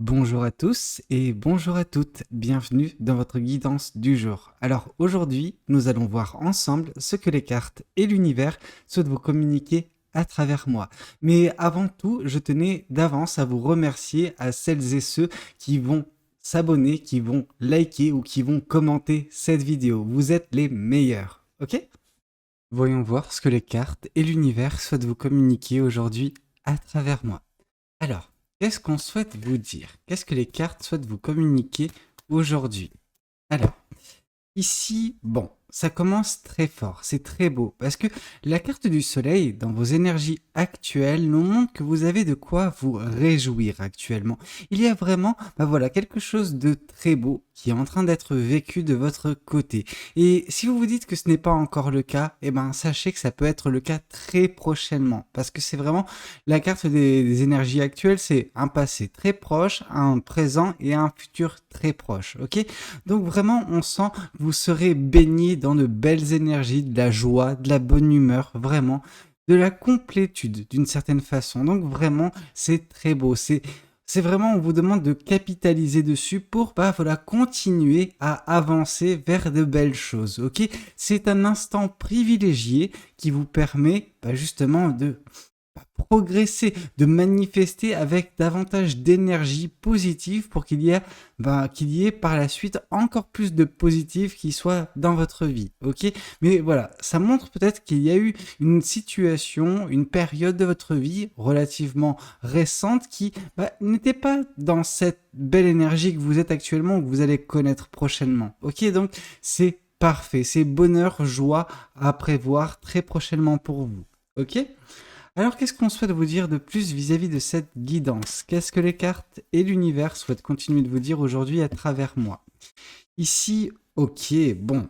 Bonjour à tous et bonjour à toutes, bienvenue dans votre guidance du jour. Alors aujourd'hui, nous allons voir ensemble ce que les cartes et l'univers souhaitent vous communiquer à travers moi. Mais avant tout, je tenais d'avance à vous remercier à celles et ceux qui vont s'abonner, qui vont liker ou qui vont commenter cette vidéo. Vous êtes les meilleurs, ok? Voyons voir ce que les cartes et l'univers souhaitent vous communiquer aujourd'hui à travers moi. Alors, qu'est-ce qu'on souhaite vous dire? Qu'est-ce que les cartes souhaitent vous communiquer aujourd'hui? Alors, ici, bon, ça commence très fort, c'est très beau, parce que la carte du soleil, dans vos énergies actuelles, nous montre que vous avez de quoi vous réjouir actuellement. Il y a vraiment, voilà, quelque chose de très beau qui est en train d'être vécu de votre côté. Et si vous vous dites que ce n'est pas encore le cas, eh ben, sachez que ça peut être le cas très prochainement, parce que c'est vraiment la carte des énergies actuelles, c'est un passé très proche, un présent et un futur très proche, ok? Donc vraiment, on sent vous serez baigné dans de belles énergies, de la joie, de la bonne humeur, vraiment, de la complétude d'une certaine façon. Donc vraiment, c'est très beau. C'est vraiment, on vous demande de capitaliser dessus pour voilà, continuer à avancer vers de belles choses. Ok, c'est un instant privilégié qui vous permet justement de progresser, de manifester avec davantage d'énergie positive pour qu'il y ait par la suite encore plus de positif qui soit dans votre vie, ok? Mais voilà, ça montre peut-être qu'il y a eu une situation, une période de votre vie relativement récente qui n'était pas dans cette belle énergie que vous êtes actuellement ou que vous allez connaître prochainement, ok? Donc c'est parfait, c'est bonheur, joie à prévoir très prochainement pour vous, ok? Alors, qu'est-ce qu'on souhaite vous dire de plus vis-à-vis de cette guidance? Qu'est-ce que les cartes et l'univers souhaitent continuer de vous dire aujourd'hui à travers moi? Ici, ok, bon,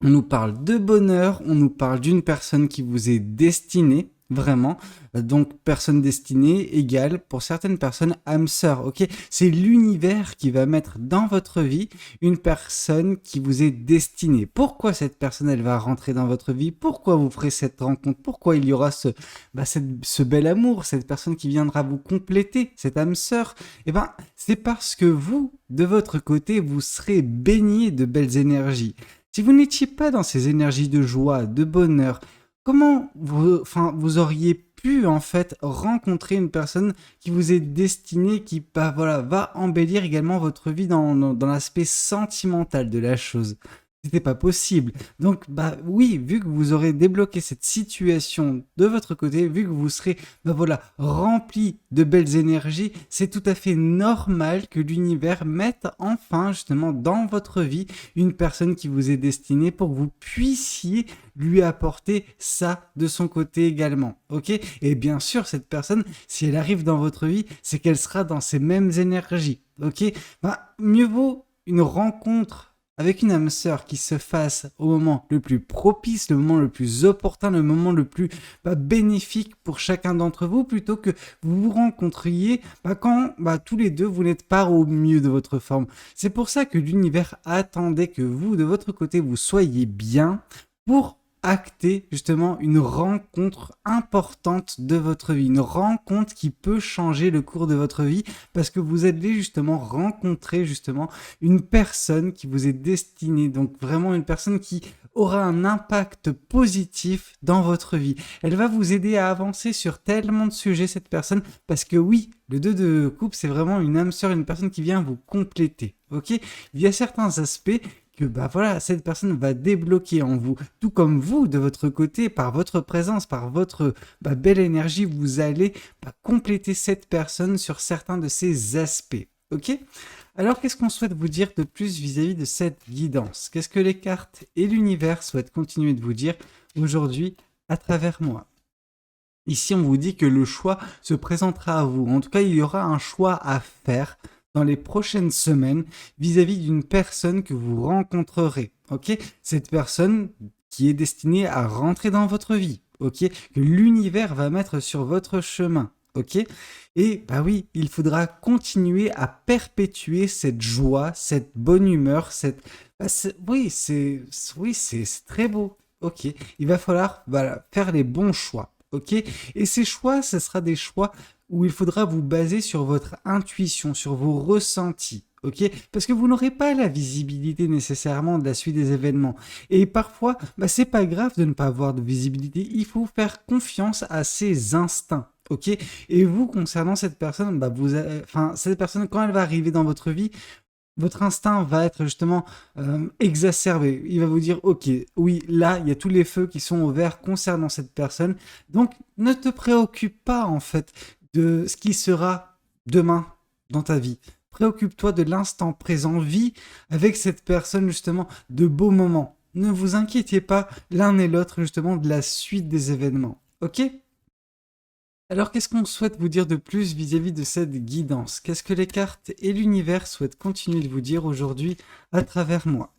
on nous parle de bonheur, on nous parle d'une personne qui vous est destinée, vraiment. Donc, personne destinée égale, pour certaines personnes, âme sœur, ok? C'est l'univers qui va mettre dans votre vie une personne qui vous est destinée. Pourquoi cette personne, elle va rentrer dans votre vie? Pourquoi vous ferez cette rencontre? Pourquoi il y aura ce bel amour, cette personne qui viendra vous compléter, cette âme sœur? Eh ben, c'est parce que vous, de votre côté, vous serez baigné de belles énergies. Si vous n'étiez pas dans ces énergies de joie, de bonheur, comment vous auriez pu en fait rencontrer une personne qui vous est destinée, qui voilà, va embellir également votre vie dans l'aspect sentimental de la chose? C'était pas possible. Donc, oui, vu que vous aurez débloqué cette situation de votre côté, vu que vous serez, voilà, rempli de belles énergies, c'est tout à fait normal que l'univers mette enfin, justement, dans votre vie, une personne qui vous est destinée pour que vous puissiez lui apporter ça de son côté également. Ok? Et bien sûr, cette personne, si elle arrive dans votre vie, c'est qu'elle sera dans ces mêmes énergies. Ok? Mieux vaut une rencontre avec une âme sœur qui se fasse au moment le plus propice, le moment le plus opportun, le moment le plus bénéfique pour chacun d'entre vous, plutôt que vous vous rencontriez quand tous les deux vous n'êtes pas au mieux de votre forme. C'est pour ça que l'univers attendait que vous, de votre côté, vous soyez bien pour acter justement une rencontre importante de votre vie, une rencontre qui peut changer le cours de votre vie parce que vous allez justement rencontrer justement une personne qui vous est destinée, donc vraiment une personne qui aura un impact positif dans votre vie. Elle va vous aider à avancer sur tellement de sujets, cette personne, parce que oui, le 2 de coupe, c'est vraiment une âme sœur, une personne qui vient vous compléter, ok? Il y a certains aspects que voilà, cette personne va débloquer en vous, tout comme vous de votre côté, par votre présence, par votre belle énergie, vous allez compléter cette personne sur certains de ses aspects. Ok? Alors, qu'est-ce qu'on souhaite vous dire de plus vis-à-vis de cette guidance? Qu'est-ce que les cartes et l'univers souhaitent continuer de vous dire aujourd'hui à travers moi? Ici, on vous dit que le choix se présentera à vous. En tout cas, il y aura un choix à faire dans les prochaines semaines vis-à-vis d'une personne que vous rencontrerez. Ok? Cette personne qui est destinée à rentrer dans votre vie. Ok? Que l'univers va mettre sur votre chemin. Ok? Et oui, il faudra continuer à perpétuer cette joie, cette bonne humeur, c'est très beau. Ok? Il va falloir faire les bons choix. Ok? Et ces choix, ce sera des choix où il faudra vous baser sur votre intuition, sur vos ressentis. Ok, parce que vous n'aurez pas la visibilité nécessairement de la suite des événements. Et parfois, c'est pas grave de ne pas avoir de visibilité. Il faut faire confiance à ses instincts. Ok, et vous concernant cette personne, cette personne quand elle va arriver dans votre vie, votre instinct va être justement exacerbé. Il va vous dire, ok, oui, là, il y a tous les feux qui sont au vert concernant cette personne. Donc, ne te préoccupe pas en fait de ce qui sera demain dans ta vie. Préoccupe-toi de l'instant présent, vis avec cette personne justement de beaux moments. Ne vous inquiétez pas l'un et l'autre justement de la suite des événements. Ok ? Alors, qu'est-ce qu'on souhaite vous dire de plus vis-à-vis de cette guidance? Qu'est-ce que les cartes et l'univers souhaitent continuer de vous dire aujourd'hui à travers moi?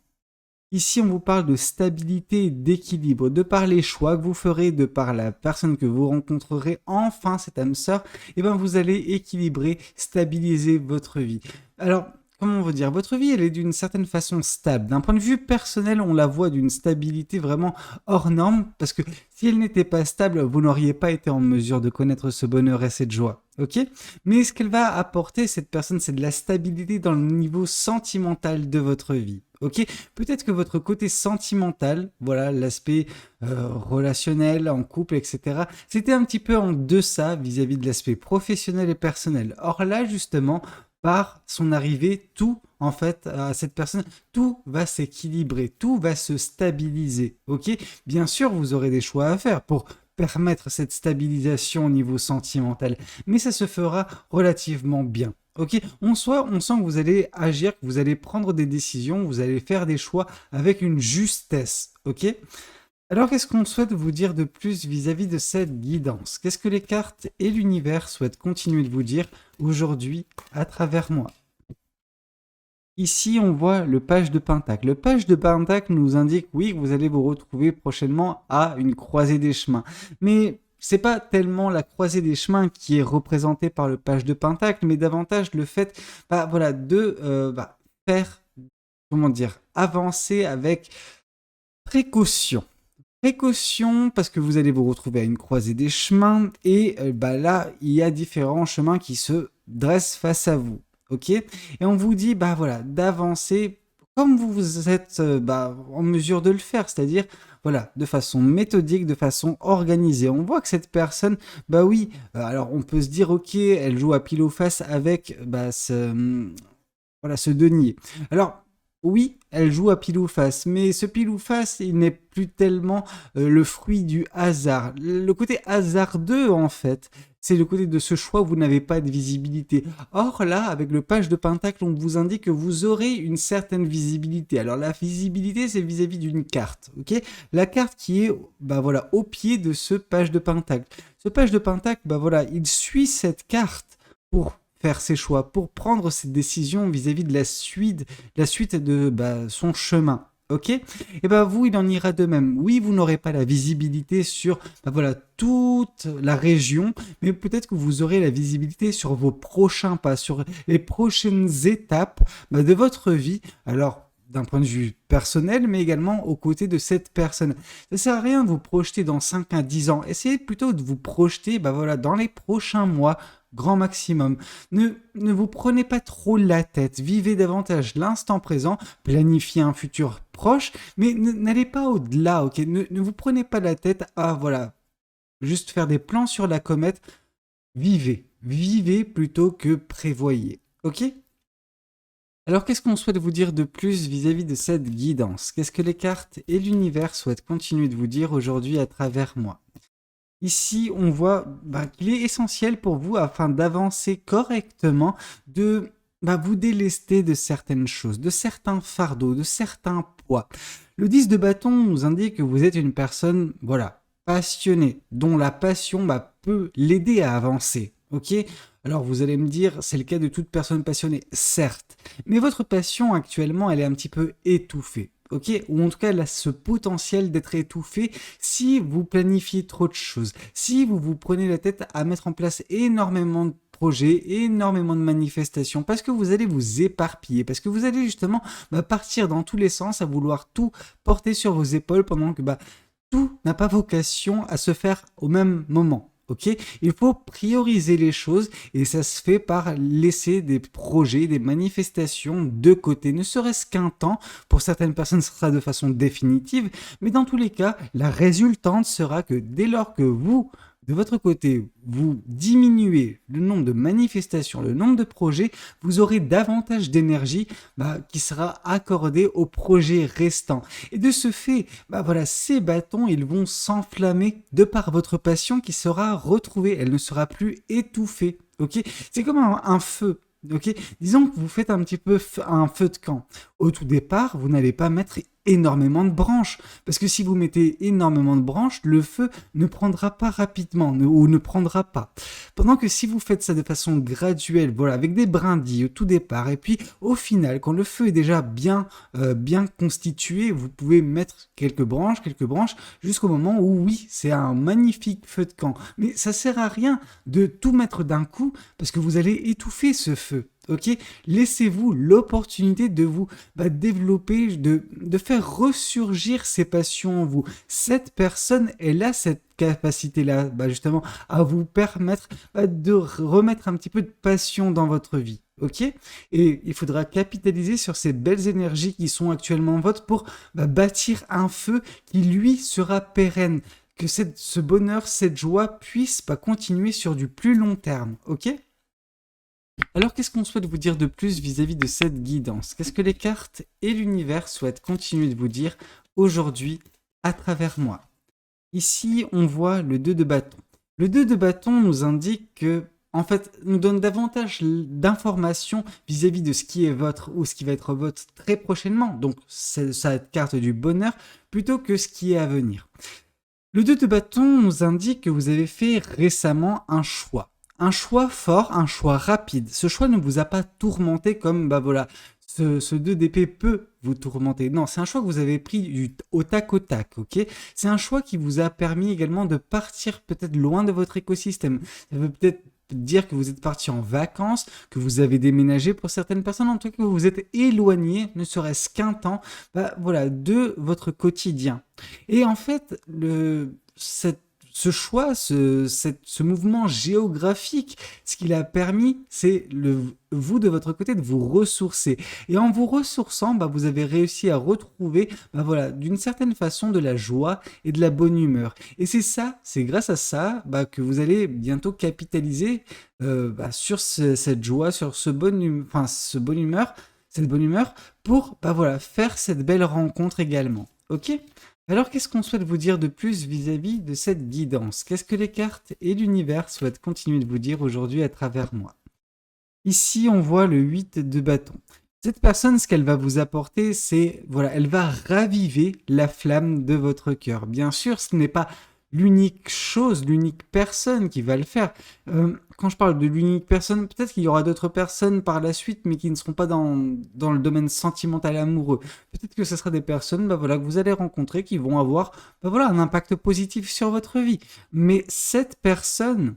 Ici, on vous parle de stabilité et d'équilibre, de par les choix que vous ferez, de par la personne que vous rencontrerez, enfin cette âme sœur, et vous allez équilibrer, stabiliser votre vie. Alors, comment on veut dire, votre vie, elle est d'une certaine façon stable. D'un point de vue personnel, on la voit d'une stabilité vraiment hors norme, parce que si elle n'était pas stable, vous n'auriez pas été en mesure de connaître ce bonheur et cette joie. Ok ? Mais ce qu'elle va apporter, cette personne, c'est de la stabilité dans le niveau sentimental de votre vie. Ok ? Peut-être que votre côté sentimental, voilà, l'aspect relationnel, en couple, etc., c'était un petit peu en deçà vis-à-vis de l'aspect professionnel et personnel. Or là, justement, par son arrivée, tout, en fait, à cette personne, tout va s'équilibrer, tout va se stabiliser, ok ? Bien sûr, vous aurez des choix à faire pour permettre cette stabilisation au niveau sentimental, mais ça se fera relativement bien. Ok, on sent que vous allez agir, que vous allez prendre des décisions, vous allez faire des choix avec une justesse. Ok. Alors, qu'est-ce qu'on souhaite vous dire de plus vis-à-vis de cette guidance? Qu'est-ce que les cartes et l'univers souhaitent continuer de vous dire aujourd'hui à travers moi? Ici, on voit le page de Pentacle. Le page de Pentacle nous indique, oui, que vous allez vous retrouver prochainement à une croisée des chemins. Mais c'est pas tellement la croisée des chemins qui est représentée par le page de Pentacle, mais davantage le fait, de faire, comment dire, avancer avec précaution. Précaution parce que vous allez vous retrouver à une croisée des chemins et là, il y a différents chemins qui se dressent face à vous. Ok ? Et on vous dit, d'avancer comme vous êtes en mesure de le faire, c'est-à-dire, voilà, de façon méthodique, de façon organisée. On voit que cette personne, alors on peut se dire, ok, elle joue à pile ou face avec ce denier. Alors, oui, elle joue à pile ou face, mais ce pile ou face, il n'est plus tellement le fruit du hasard. Le côté hasardeux, en fait, c'est le côté de ce choix où vous n'avez pas de visibilité. Or, là, avec le page de Pentacle, on vous indique que vous aurez une certaine visibilité. Alors, la visibilité, c'est vis-à-vis d'une carte, ok ? La carte qui est, au pied de ce page de Pentacle. Ce page de Pentacle, il suit cette carte pour faire ses choix, pour prendre ses décisions vis-à-vis de la suite de son chemin. Ok ? Et vous, il en ira de même. Oui, vous n'aurez pas la visibilité sur toute la région, mais peut-être que vous aurez la visibilité sur vos prochains pas, sur les prochaines étapes de votre vie. Alors, d'un point de vue personnel, mais également aux côtés de cette personne. Ça sert à rien de vous projeter dans 5 à 10 ans. Essayez plutôt de vous projeter dans les prochains mois, grand maximum. Ne vous prenez pas trop la tête. Vivez davantage l'instant présent. Planifiez un futur proche, mais n'allez pas au-delà, ok ? Ne vous prenez pas la tête à, juste faire des plans sur la comète. Vivez. Vivez plutôt que prévoyez. Ok ? Alors, qu'est-ce qu'on souhaite vous dire de plus vis-à-vis de cette guidance? Qu'est-ce que les cartes et l'univers souhaitent continuer de vous dire aujourd'hui à travers moi? Ici, on voit qu'il est essentiel pour vous, afin d'avancer correctement, de vous délester de certaines choses, de certains fardeaux, de certains poids. Le 10 de bâton nous indique que vous êtes une personne, passionnée, dont la passion peut l'aider à avancer. Ok ? Alors vous allez me dire, c'est le cas de toute personne passionnée, certes, mais votre passion actuellement, elle est un petit peu étouffée. Ok, ou en tout cas, elle a ce potentiel d'être étouffée si vous planifiez trop de choses, si vous vous prenez la tête à mettre en place énormément de projets, énormément de manifestations, parce que vous allez vous éparpiller, parce que vous allez justement partir dans tous les sens, à vouloir tout porter sur vos épaules pendant que tout n'a pas vocation à se faire au même moment. ok? Il faut prioriser les choses et ça se fait par laisser des projets, des manifestations de côté, ne serait-ce qu'un temps. Pour certaines personnes, ce sera de façon définitive, mais dans tous les cas, la résultante sera que dès lors que vous, de votre côté, vous diminuez le nombre de manifestations, le nombre de projets, vous aurez davantage d'énergie qui sera accordée aux projets restants. Et de ce fait, voilà, ces bâtons, ils vont s'enflammer de par votre passion qui sera retrouvée. Elle ne sera plus étouffée. Ok, c'est comme un feu. Ok, disons que vous faites un petit peu un feu de camp. Au tout départ, vous n'allez pas mettre énormément de branches, parce que si vous mettez énormément de branches, le feu ne prendra pas rapidement ou ne prendra pas. Pendant que si vous faites ça de façon graduelle, voilà, avec des brindilles au tout départ, et puis au final, quand le feu est déjà bien constitué, vous pouvez mettre quelques branches, jusqu'au moment où oui, c'est un magnifique feu de camp. Mais ça sert à rien de tout mettre d'un coup, parce que vous allez étouffer ce feu. Ok, laissez-vous l'opportunité de vous développer, de faire ressurgir ces passions en vous. Cette personne, elle a cette capacité-là, justement, à vous permettre de remettre un petit peu de passion dans votre vie. Ok, et il faudra capitaliser sur ces belles énergies qui sont actuellement vôtres pour bâtir un feu qui, lui, sera pérenne. Que ce bonheur, cette joie puisse continuer sur du plus long terme. Ok? Alors, qu'est-ce qu'on souhaite vous dire de plus vis-à-vis de cette guidance? Qu'est-ce que les cartes et l'univers souhaitent continuer de vous dire aujourd'hui à travers moi? Ici, on voit le 2 de bâton. Le 2 de bâton nous indique que, en fait, nous donne davantage d'informations vis-à-vis de ce qui est votre ou ce qui va être votre très prochainement. Donc, c'est sa carte du bonheur plutôt que ce qui est à venir. Le 2 de bâton nous indique que vous avez fait récemment un choix. Un choix fort, un choix rapide. Ce choix ne vous a pas tourmenté comme, voilà, ce 2 d'épée peut vous tourmenter. Non, c'est un choix que vous avez pris au tac, ok? C'est un choix qui vous a permis également de partir peut-être loin de votre écosystème. Ça veut peut-être dire que vous êtes parti en vacances, que vous avez déménagé pour certaines personnes, en tout cas que vous êtes éloigné, ne serait-ce qu'un temps, voilà, de votre quotidien. Et en fait, ce choix, ce mouvement géographique, ce qu'il a permis, c'est vous de votre côté de vous ressourcer. Et en vous ressourçant, vous avez réussi à retrouver, voilà, d'une certaine façon de la joie et de la bonne humeur. Et c'est grâce à ça que vous allez bientôt capitaliser sur cette joie, sur cette bonne humeur pour voilà, faire cette belle rencontre également. Ok? Alors, qu'est-ce qu'on souhaite vous dire de plus vis-à-vis de cette guidance? Qu'est-ce que les cartes et l'univers souhaitent continuer de vous dire aujourd'hui à travers moi? Ici, on voit le 8 de bâton. Cette personne, ce qu'elle va vous apporter, c'est, voilà, elle va raviver la flamme de votre cœur. Bien sûr, ce n'est pas l'unique chose, l'unique personne qui va le faire. Quand je parle de l'unique personne, peut-être qu'il y aura d'autres personnes par la suite, mais qui ne seront pas dans le domaine sentimental amoureux. Peut-être que ce sera des personnes voilà, que vous allez rencontrer qui vont avoir voilà, un impact positif sur votre vie. Mais cette personne,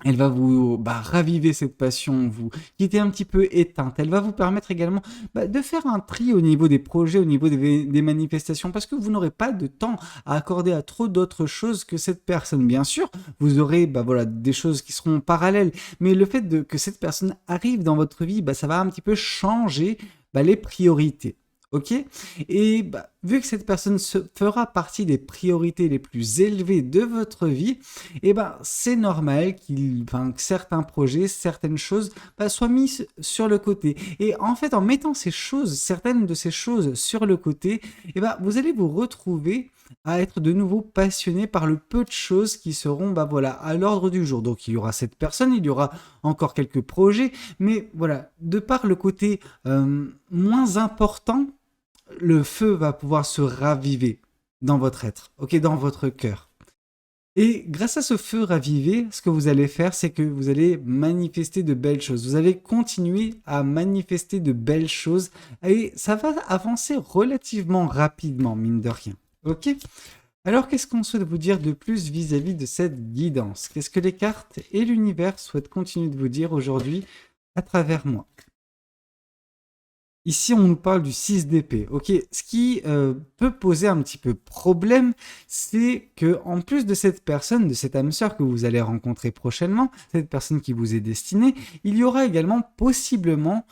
elle va vous raviver cette passion, vous qui était un petit peu éteinte. Elle va vous permettre également de faire un tri au niveau des projets, au niveau des manifestations, parce que vous n'aurez pas de temps à accorder à trop d'autres choses que cette personne. Bien sûr, vous aurez voilà, des choses qui seront parallèles, mais le fait que cette personne arrive dans votre vie, ça va un petit peu changer les priorités. Ok? Et vu que cette personne fera partie des priorités les plus élevées de votre vie, c'est normal que certains projets, certaines choses soient mis sur le côté. Et en fait, en mettant certaines de ces choses sur le côté, vous allez vous retrouver à être de nouveau passionné par le peu de choses qui seront voilà, à l'ordre du jour. Donc il y aura cette personne, il y aura encore quelques projets, mais voilà, de par le côté moins important, le feu va pouvoir se raviver dans votre être, ok, dans votre cœur. Et grâce à ce feu ravivé, ce que vous allez faire, c'est que vous allez manifester de belles choses. Vous allez continuer à manifester de belles choses et ça va avancer relativement rapidement, mine de rien. Ok? Alors, qu'est-ce qu'on souhaite vous dire de plus vis-à-vis de cette guidance? Qu'est-ce que les cartes et l'univers souhaitent continuer de vous dire aujourd'hui à travers moi? Ici, on nous parle du 6 d'épée. Ok, ce qui peut poser un petit peu problème, c'est que en plus de cette personne, de cette âme sœur que vous allez rencontrer prochainement, cette personne qui vous est destinée, il y aura également possiblement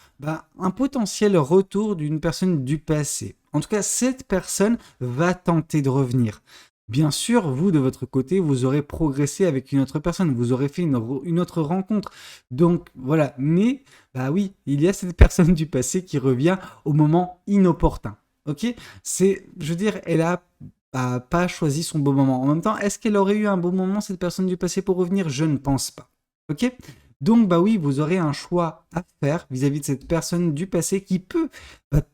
un potentiel retour d'une personne du passé. En tout cas, cette personne va tenter de revenir. Bien sûr, vous, de votre côté, vous aurez progressé avec une autre personne, vous aurez fait une autre rencontre. Donc voilà, mais bah oui, il y a cette personne du passé qui revient au moment inopportun. Ok, je veux dire, elle a pas choisi son bon moment. En même temps, est-ce qu'elle aurait eu un bon moment, cette personne du passé, pour revenir? Je ne pense pas. Ok, donc bah oui, vous aurez un choix à faire vis-à-vis de cette personne du passé qui peut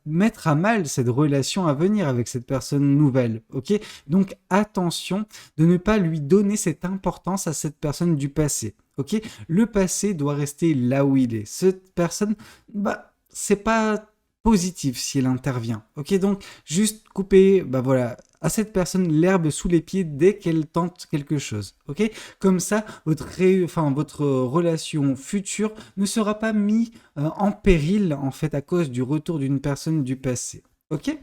mettre à mal cette relation à venir avec cette personne nouvelle. Ok, donc attention de ne pas lui donner cette importance à cette personne du passé. Ok, le passé doit rester là où il est. Cette personne, c'est pas positif si elle intervient. Ok, donc juste couper, voilà, à cette personne l'herbe sous les pieds dès qu'elle tente quelque chose. Ok, comme ça, votre relation future ne sera pas mise en péril en fait à cause du retour d'une personne du passé. Ok.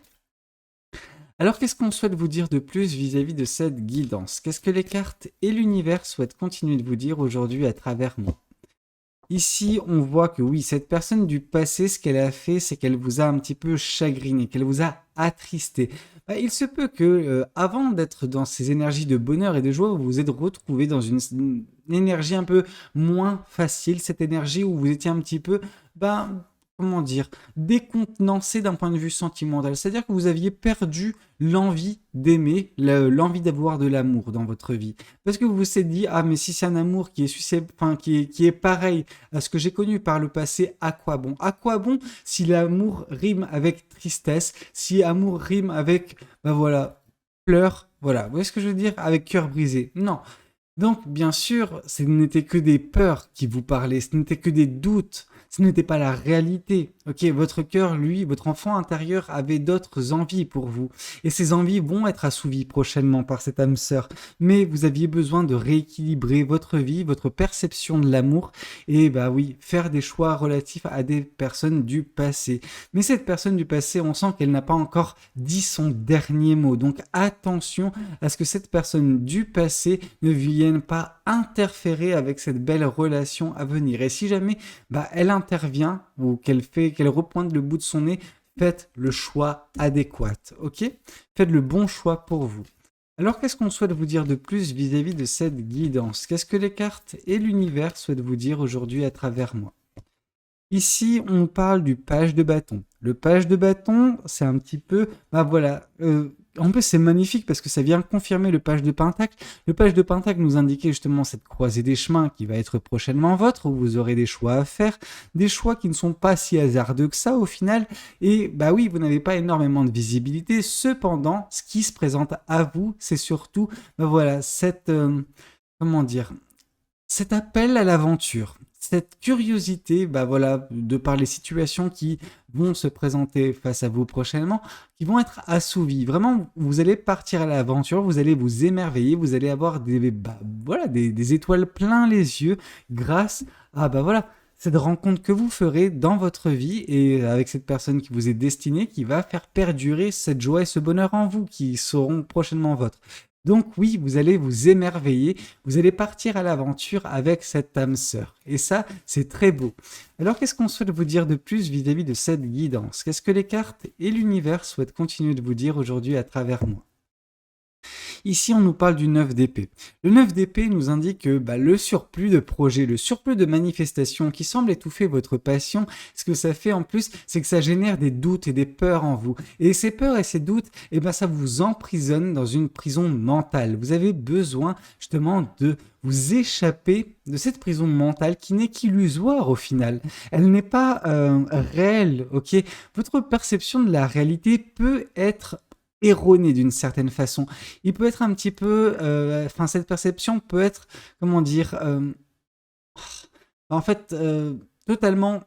Alors, qu'est-ce qu'on souhaite vous dire de plus vis-à-vis de cette guidance? Qu'est-ce que les cartes et l'univers souhaitent continuer de vous dire aujourd'hui à travers moi? Ici, on voit que oui, cette personne du passé, ce qu'elle a fait, c'est qu'elle vous a un petit peu chagriné, qu'elle vous a attristé. Il se peut que, avant d'être dans ces énergies de bonheur et de joie, vous vous êtes retrouvé dans une énergie un peu moins facile, cette énergie où vous étiez un petit peu, comment dire, décontenancé d'un point de vue sentimental. C'est-à-dire que vous aviez perdu l'envie d'aimer, l'envie d'avoir de l'amour dans votre vie. Parce que vous vous êtes dit, ah mais si c'est un amour qui est qui est pareil à ce que j'ai connu par le passé, à quoi bon? À quoi bon si l'amour rime avec tristesse, si amour rime avec, voilà, pleurs, voilà. Vous voyez ce que je veux dire? Avec cœur brisé. Non. Donc, bien sûr, ce n'était que des peurs qui vous parlaient, ce n'était que des doutes, ce n'était pas la réalité. Ok, votre cœur, lui, votre enfant intérieur avait d'autres envies pour vous. Et ces envies vont être assouvies prochainement par cette âme sœur. Mais vous aviez besoin de rééquilibrer votre vie, votre perception de l'amour, et bah oui, faire des choix relatifs à des personnes du passé. Mais cette personne du passé, on sent qu'elle n'a pas encore dit son dernier mot. Donc attention à ce que cette personne du passé ne vienne pas interférer avec cette belle relation à venir. Et si jamais elle intervient ou qu'elle repointe le bout de son nez, faites le choix adéquat, ok? Faites le bon choix pour vous. Alors, qu'est-ce qu'on souhaite vous dire de plus vis-à-vis de cette guidance? Qu'est-ce que les cartes et l'univers souhaitent vous dire aujourd'hui à travers moi? Ici, on parle du page de bâton. Le page de bâton, c'est un petit peu, en plus, c'est magnifique parce que ça vient confirmer le page de pentacle. Le page de pentacle nous indiquait justement cette croisée des chemins qui va être prochainement vôtre, où vous aurez des choix à faire, des choix qui ne sont pas si hasardeux que ça au final. Et oui, vous n'avez pas énormément de visibilité. Cependant, ce qui se présente à vous, c'est surtout, cette, comment dire, cet appel à l'aventure, cette curiosité, de par les situations qui vont se présenter face à vous prochainement, qui vont être assouvies. Vraiment, vous allez partir à l'aventure, vous allez vous émerveiller, vous allez avoir des étoiles plein les yeux grâce à cette rencontre que vous ferez dans votre vie et avec cette personne qui vous est destinée, qui va faire perdurer cette joie et ce bonheur en vous, qui seront prochainement vôtres. Donc oui, vous allez vous émerveiller, vous allez partir à l'aventure avec cette âme sœur. Et ça, c'est très beau. Alors qu'est-ce qu'on souhaite vous dire de plus vis-à-vis de cette guidance? Qu'est-ce que les cartes et l'univers souhaitent continuer de vous dire aujourd'hui à travers moi? Ici, on nous parle du 9 d'épée. Le 9 d'épée nous indique que le surplus de projets, le surplus de manifestations qui semble étouffer votre passion, ce que ça fait en plus, c'est que ça génère des doutes et des peurs en vous. Et ces peurs et ces doutes, ça vous emprisonne dans une prison mentale. Vous avez besoin justement de vous échapper de cette prison mentale qui n'est qu'illusoire au final. Elle n'est pas réelle, ok? Votre perception de la réalité peut être erroné d'une certaine façon. Il peut être un petit peu, cette perception peut être, comment dire, totalement,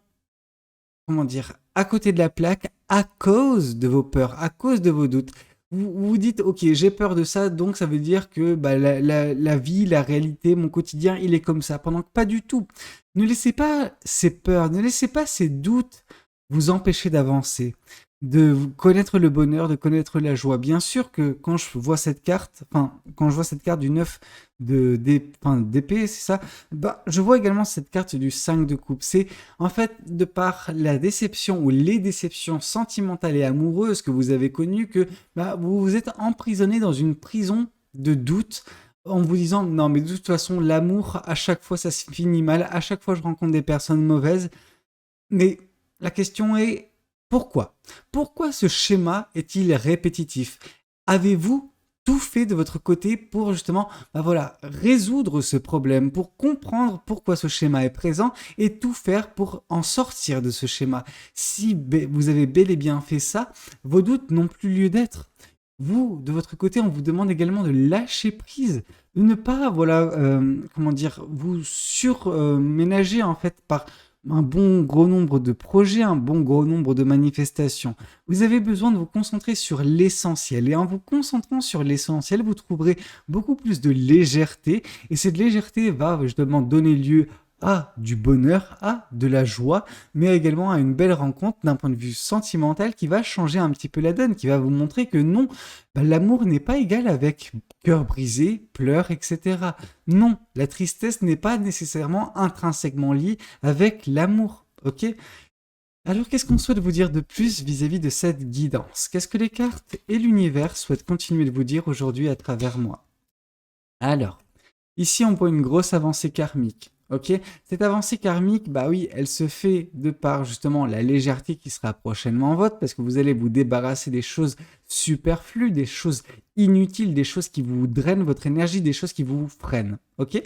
comment dire, à côté de la plaque à cause de vos peurs, à cause de vos doutes. Vous vous dites, ok, j'ai peur de ça, donc ça veut dire que la vie, la réalité, mon quotidien, il est comme ça. Pendant que pas du tout. Ne laissez pas ces peurs, ne laissez pas ces doutes vous empêcher d'avancer, de connaître le bonheur, de connaître la joie. Bien sûr que quand je vois cette carte, quand je vois cette carte du 9 d'épée, c'est ça, bah, je vois également cette carte du 5 de coupe. C'est en fait de par la déception ou les déceptions sentimentales et amoureuses que vous avez connues que bah, vous vous êtes emprisonné dans une prison de doute en vous disant non mais de toute façon l'amour à chaque fois ça se finit mal, à chaque fois je rencontre des personnes mauvaises, mais la question est pourquoi? Pourquoi ce schéma est-il répétitif? Avez-vous tout fait de votre côté pour justement bah voilà, résoudre ce problème, pour comprendre pourquoi ce schéma est présent et tout faire pour en sortir de ce schéma? Si vous avez bel et bien fait ça, vos doutes n'ont plus lieu d'être. Vous, de votre côté, on vous demande également de lâcher prise, de ne pas, voilà, comment dire, vous surménager en fait par un bon gros nombre de projets, un bon gros nombre de manifestations. Vous avez besoin de vous concentrer sur l'essentiel. Et en vous concentrant sur l'essentiel, vous trouverez beaucoup plus de légèreté. Et cette légèreté va justement donner lieu à du bonheur, à de la joie, mais également à une belle rencontre d'un point de vue sentimental qui va changer un petit peu la donne, qui va vous montrer que non, bah, l'amour n'est pas égal avec cœur brisé, pleurs, etc. Non, la tristesse n'est pas nécessairement intrinsèquement liée avec l'amour, ok? Alors qu'est-ce qu'on souhaite vous dire de plus vis-à-vis de cette guidance? Qu'est-ce que les cartes et l'univers souhaitent continuer de vous dire aujourd'hui à travers moi? Alors, ici on voit une grosse avancée karmique. Ok, cette avancée karmique, bah oui, elle se fait de par justement la légèreté qui sera prochainement votre, parce que vous allez vous débarrasser des choses superflues, des choses inutiles, des choses qui vous drainent votre énergie, des choses qui vous freinent. Ok,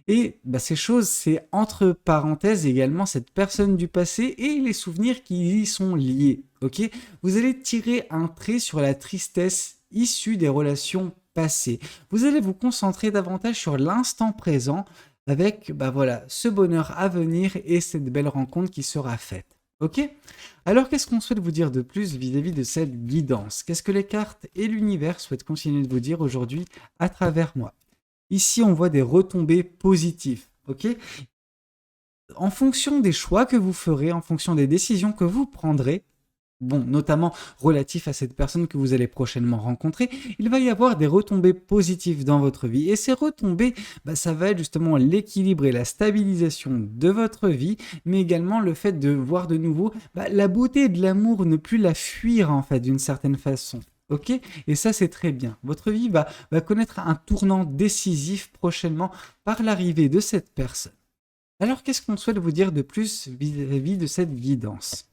et bah, ces choses, c'est entre parenthèses également cette personne du passé et les souvenirs qui y sont liés. Ok, vous allez tirer un trait sur la tristesse issue des relations passées. Vous allez vous concentrer davantage sur l'instant présent avec bah voilà, ce bonheur à venir et cette belle rencontre qui sera faite. Ok? Alors qu'est-ce qu'on souhaite vous dire de plus vis-à-vis de cette guidance? Qu'est-ce que les cartes et l'univers souhaitent continuer de vous dire aujourd'hui à travers moi? Ici, on voit des retombées positives. Ok? En fonction des choix que vous ferez, en fonction des décisions que vous prendrez, bon, notamment relatif à cette personne que vous allez prochainement rencontrer, il va y avoir des retombées positives dans votre vie. Et ces retombées, bah, ça va être justement l'équilibre et la stabilisation de votre vie, mais également le fait de voir de nouveau bah, la beauté de l'amour, ne plus la fuir en fait d'une certaine façon. Ok? Et ça, c'est très bien. Votre vie va connaître un tournant décisif prochainement par l'arrivée de cette personne. Alors, qu'est-ce qu'on souhaite vous dire de plus vis-à-vis de cette guidance?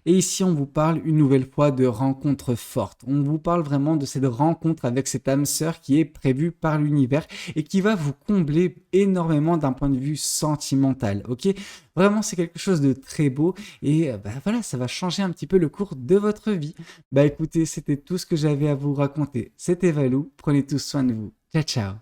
Et ici, on vous parle une nouvelle fois de rencontres fortes. On vous parle vraiment de cette rencontre avec cette âme sœur qui est prévue par l'univers et qui va vous combler énormément d'un point de vue sentimental. Ok? Vraiment, c'est quelque chose de très beau et bah, voilà, ça va changer un petit peu le cours de votre vie. Bah écoutez, c'était tout ce que j'avais à vous raconter. C'était Valou. Prenez tous soin de vous. Ciao, ciao.